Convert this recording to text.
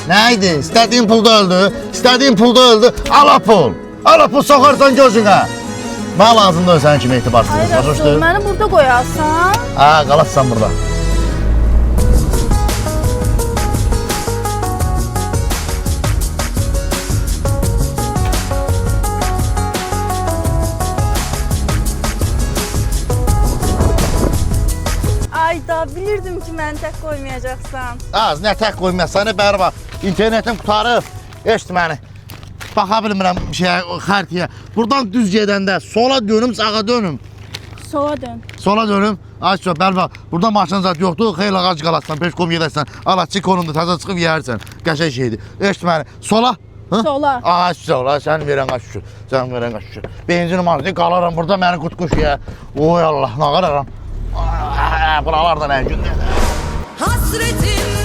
Neydi? İstediğin pulda öldü. İstediğin pulda öldü. Al o pul. Al o pul sokarsan gözüne. Bana lazım da sen kimi etibarsız. Ay Rəsul, məni burada qoyarsan? Ha, qalassan burada. Ayda, bilirdim ki məni tək qoymayacaqsan. Az, nə tək qoymayaq, səni bəri bax. İnternetim qutarıb, eşit məni. Baxa bilmirəm xəritəyə. Buradan düz gedəndə sola dönüm, sağa dönüm. Sola dön. Sola dönüm. Ay çox, bəli bax. Burada maşın zat yoxdur, xeyli ağac qalassan, peşkom gedərsən. Ala, çık onunda, təzə çıxıb yeyərsən. Qəşəng şeydir. Eşit məni. Sola. Hı? Sola. Ay sola, sən verən qaç şükür. Sən verən qaç şükür. Benzin marşı qalaram burada, məni qutquş ya. Oy Allah, nə qararam. Buralarda nə gündür. Hasretim